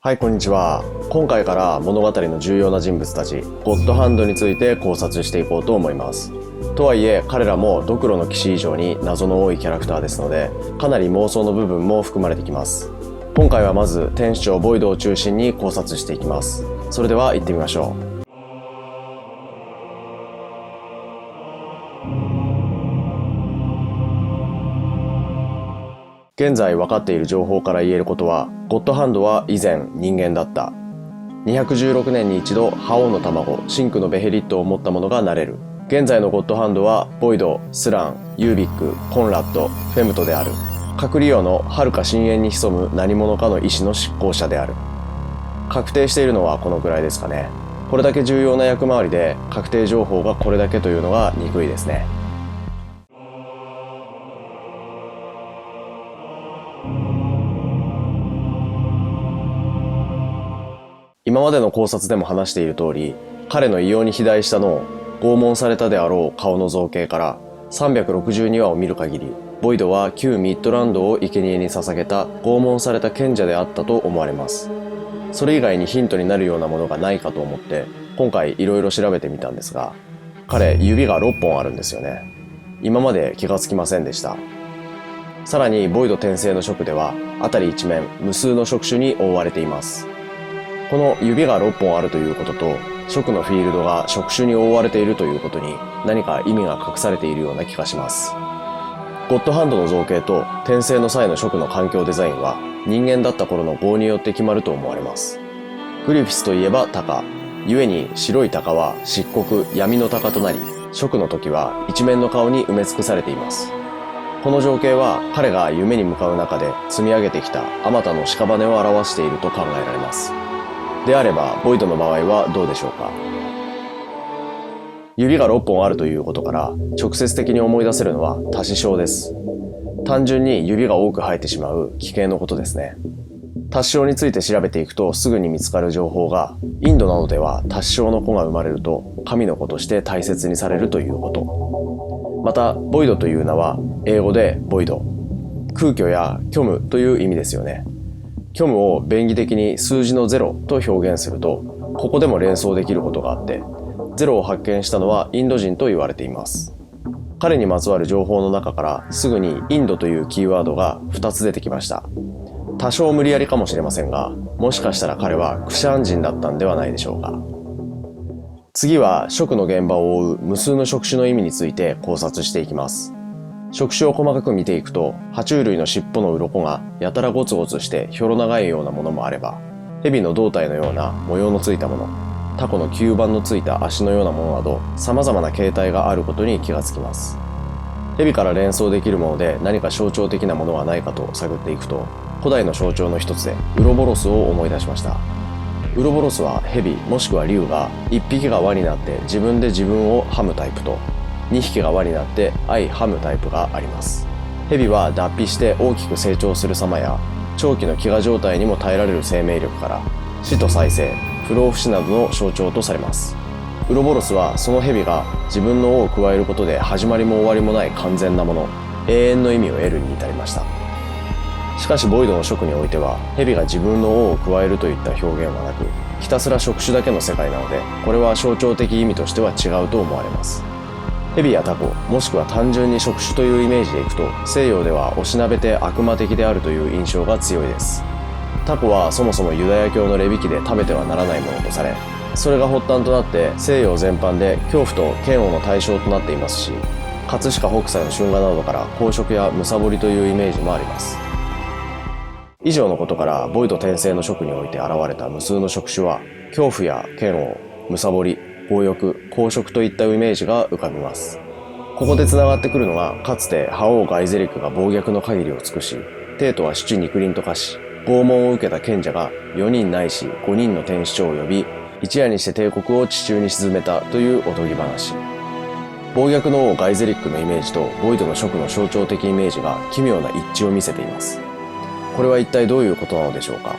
はい、こんにちは。今回から物語の重要な人物たち、ゴッドハンドについて考察していこうと思います。とはいえ、彼らもドクロの騎士以上に謎の多いキャラクターですので、かなり妄想の部分も含まれてきます。今回はまず、天使長ボイドを中心に考察していきます。それでは行ってみましょう。現在分かっている情報から言えることは、ゴッドハンドは以前人間だった。216年に一度、覇王の卵、シンクのベヘリットを持った者がなれる。現在のゴッドハンドは、ボイド、スラン、ユービック、コンラッド、フェムトである。各リオの遥か深淵に潜む何者かの意志の執行者である。確定しているのはこのくらいですかね。これだけ重要な役回りで、確定情報がこれだけというのが憎いですね。今までの考察でも話している通り、彼の異様に肥大した脳、拷問されたであろう顔の造形から362話を見る限り、ボイドは旧ミッドランドを生贄に捧げた拷問された賢者であったと思われます。それ以外にヒントになるようなものがないかと思って、今回いろいろ調べてみたんですが、彼指が6本あるんですよね。今まで気がつきませんでした。さらにボイド転生の職では、辺り一面無数の触手に覆われています。この指が6本あるということと、触のフィールドが触手に覆われているということに何か意味が隠されているような気がします。ゴッドハンドの造形と転生の際の触の環境デザインは人間だった頃の業によって決まると思われます。グリフィスといえば鷹、故に白い鷹は漆黒、闇の鷹となり、触の時は一面の顔に埋め尽くされています。この情景は彼が夢に向かう中で積み上げてきたあまたの屍を表していると考えられます。であれば、ボイドの場合はどうでしょうか。指が6本あるということから、直接的に思い出せるのは多死症です。単純に指が多く生えてしまう奇形のことですね。多死症について調べていくとすぐに見つかる情報が、インドなどでは多死症の子が生まれると神の子として大切にされるということ。また、ボイドという名は英語でボイド、空虚や虚無という意味ですよね。虚無を便宜的に数字の0と表現すると、ここでも連想できることがあって、0を発見したのはインド人と言われています。彼にまつわる情報の中からすぐにインドというキーワードが2つ出てきました。多少無理やりかもしれませんが、もしかしたら彼はクシャン人だったんではないでしょうか。次は触の現場を覆う無数の触手の意味について考察していきます。触手を細かく見ていくと、爬虫類の尻尾の鱗がやたらゴツゴツしてひょろ長いようなものもあれば、蛇の胴体のような模様のついたもの、タコの吸盤のついた足のようなものなど、様々な形態があることに気がつきます。蛇から連想できるもので何か象徴的なものはないかと探っていくと、古代の象徴の一つでウロボロスを思い出しました。ウロボロスは蛇もしくは竜が1匹が輪になって自分で自分をハムタイプと、2匹が輪になって相ハムタイプがあります。蛇は脱皮して大きく成長する様や、長期の飢餓状態にも耐えられる生命力から、死と再生、不老不死などの象徴とされます。ウロボロスはその蛇が自分の尾を加えることで始まりも終わりもない完全なもの、永遠の意味を得るに至りました。しかしボイドの職においては、蛇が自分の尾を加えるといった表現はなく、ひたすら触手だけの世界なので、これは象徴的意味としては違うと思われます。蛇やタコ、もしくは単純に触手というイメージでいくと、西洋ではおしなべて悪魔的であるという印象が強いです。タコはそもそもユダヤ教のレビ記で食べてはならないものとされ、それが発端となって西洋全般で恐怖と嫌悪の対象となっていますし、葛飾北斎の春画などから公職やむさぼりというイメージもあります。以上のことからボイド転生の職において現れた無数の触手は、恐怖や嫌悪、むさぼり、強欲、公職といったイメージが浮かびます。ここで繋がってくるのが、かつて覇王ガイゼリクが暴虐の限りを尽くし、帝都は七肉林と化し、拷問を受けた賢者が4人ないし5人の天使長を呼び、一夜にして帝国を地中に沈めたというおとぎ話。暴虐の王ガイゼリックのイメージとボイドの職の象徴的イメージが奇妙な一致を見せています。これは一体どういうことなのでしょうか。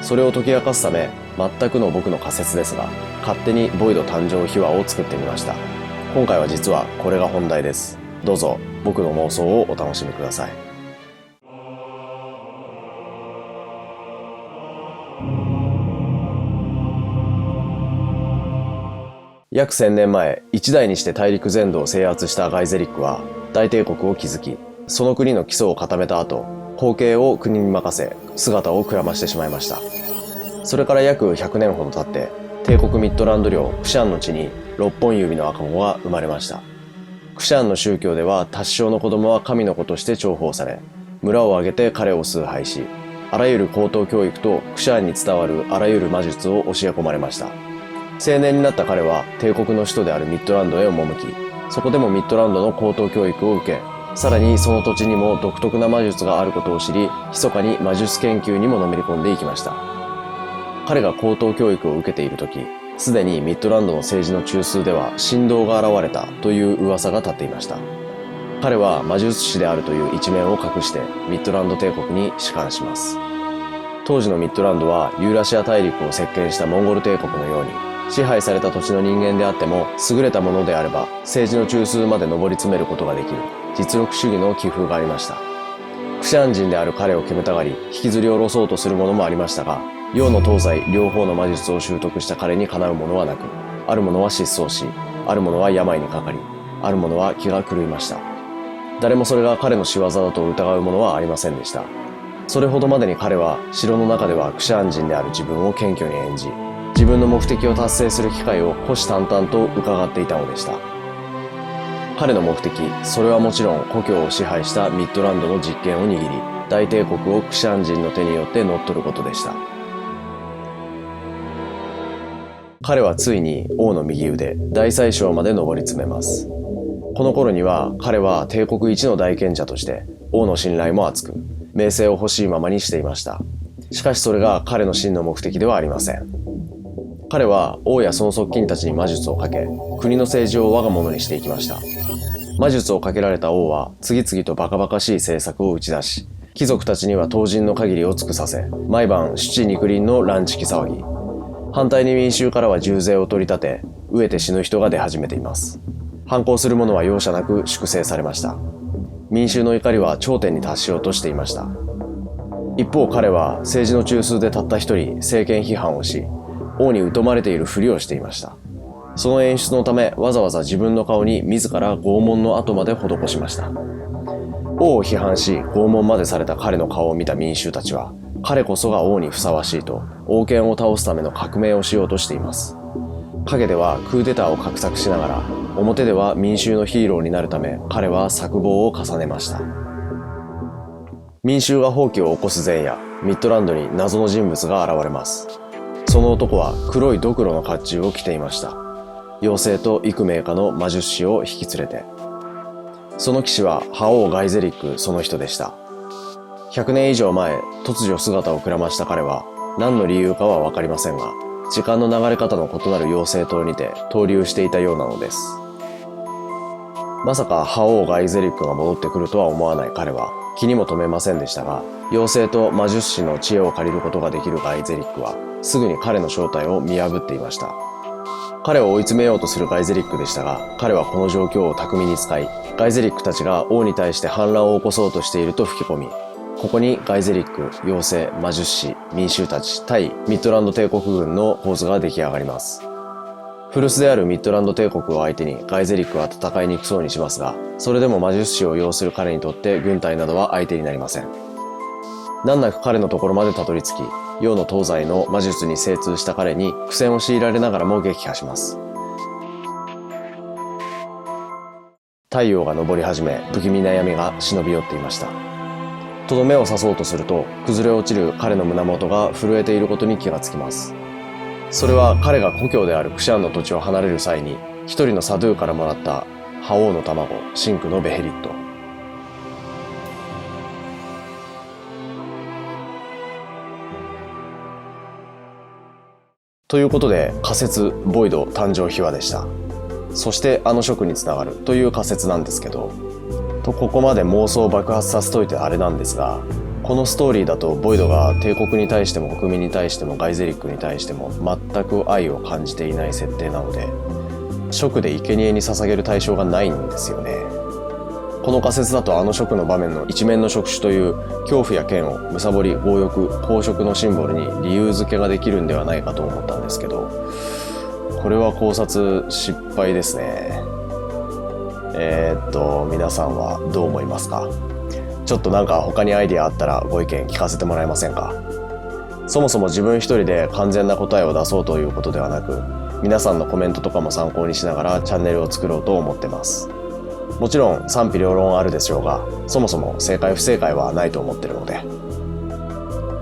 それを解き明かすため、全くの僕の仮説ですが、勝手にボイド誕生秘話を作ってみました。今回は実はこれが本題です。どうぞ僕の妄想をお楽しみください。約1000年前、一代にして大陸全土を制圧したガイゼリックは大帝国を築き、その国の基礎を固めた後、後継を国に任せ、姿をくらましてしまいました。それから約100年ほど経って、帝国ミッドランド領クシャンの地に6本指の赤子が生まれました。クシャンの宗教では、タシショウの子供は神の子として重宝され、村を挙げて彼を崇拝し、あらゆる高等教育とクシャンに伝わるあらゆる魔術を教え込まれました。青年になった彼は帝国の首都であるミッドランドへ赴き、そこでもミッドランドの高等教育を受け、さらにその土地にも独特な魔術があることを知り、密かに魔術研究にものめり込んでいきました。彼が高等教育を受けている時、すでにミッドランドの政治の中枢では神童が現れたという噂が立っていました。彼は魔術師であるという一面を隠してミッドランド帝国に仕官します。当時のミッドランドはユーラシア大陸を席巻したモンゴル帝国のように、支配された土地の人間であっても優れたものであれば政治の中枢まで上り詰めることができる実力主義の気風がありました。クシャン人である彼を煙たがり引きずり下ろそうとする者もありましたが、洋の東西両方の魔術を習得した彼にかなうものはなく、ある者は失踪し、ある者は病にかかり、ある者は気が狂いました。誰もそれが彼の仕業だと疑う者はありませんでした。それほどまでに彼は城の中ではクシャン人である自分を謙虚に演じ、自分の目的を達成する機会を虎視眈々と伺っていたのでした。彼の目的、それはもちろん故郷を支配したミッドランドの実権を握り、大帝国をクシャン人の手によって乗っ取ることでした。彼はついに王の右腕、大宰相まで上り詰めます。この頃には彼は帝国一の大賢者として王の信頼も厚く、名声を欲しいままにしていました。しかしそれが彼の真の目的ではありません。彼は王やその側近たちに魔術をかけ、国の政治を我が物にしていきました。魔術をかけられた王は次々とバカバカしい政策を打ち出し、貴族たちには当人の限りを尽くさせ、毎晩七肉林の乱痴気騒ぎ。反対に民衆からは重税を取り立て、飢えて死ぬ人が出始めています。反抗する者は容赦なく粛清されました。民衆の怒りは頂点に達しようとしていました。一方彼は政治の中枢でたった一人政権批判をし、王に疎まれているふりをしていました。その演出のためわざわざ自分の顔に自ら拷問の跡まで施しました。王を批判し拷問までされた彼の顔を見た民衆たちは、彼こそが王にふさわしいと王権を倒すための革命をしようとしています。陰ではクーデターを画策しながら、表では民衆のヒーローになるため彼は策謀を重ねました。民衆が蜂起を起こす前夜、ミッドランドに謎の人物が現れます。その男は黒いドクロの甲冑を着ていました。妖精と幾名家の魔術師を引き連れて。その騎士は覇王ガイゼリックその人でした。100年以上前、突如姿をくらました彼は、何の理由かはわかりませんが、時間の流れ方の異なる妖精塔にて逗留していたようなのです。まさか覇王ガイゼリックが戻ってくるとは思わない彼は気にも留めませんでしたが、妖精と魔術師の知恵を借りることができるガイゼリックはすぐに彼の正体を見破っていました。彼を追い詰めようとするガイゼリックでしたが、彼はこの状況を巧みに使い、ガイゼリックたちが王に対して反乱を起こそうとしていると吹き込み、ここにガイゼリック、妖精、魔術師、民衆たち対ミッドランド帝国軍の構図が出来上がります。古巣であるミッドランド帝国を相手にガイゼリックは戦いにくそうにしますが、それでも魔術師を擁する彼にとって軍隊などは相手になりません。難なく彼のところまでたどり着き、洋の東西の魔術に精通した彼に苦戦を強いられながらも撃破します。太陽が昇り始め、不気味な闇が忍び寄っていました。とどめを刺そうとすると、崩れ落ちる彼の胸元が震えていることに気がつきます。それは彼が故郷であるクシャンの土地を離れる際に、一人のサドゥーからもらった覇王の卵、シンクのベヘリット。ということで、仮説ボイド誕生秘話でした。そしてあのショックにつながるという仮説なんですけど、ここまで妄想を爆発させといてあれなんですが、このストーリーだとボイドが帝国に対しても国民に対してもガイゼリックに対しても全く愛を感じていない設定なので、蜀で生贄に捧げる対象がないんですよね。この仮説だとあの蜀の場面の一面の触手という恐怖や剣を貪り、強欲、公職のシンボルに理由付けができるんではないかと思ったんですけど、これは考察失敗ですね。皆さんはどう思いますか？ちょっとなんか他にアイディアあったらご意見聞かせてもらえませんか？そもそも自分一人で完全な答えを出そうということではなく、皆さんのコメントとかも参考にしながらチャンネルを作ろうと思ってます。もちろん賛否両論あるでしょうが、そもそも正解不正解はないと思ってるので、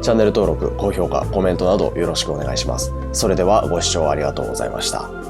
チャンネル登録、高評価、コメントなどよろしくお願いします。それではご視聴ありがとうございました。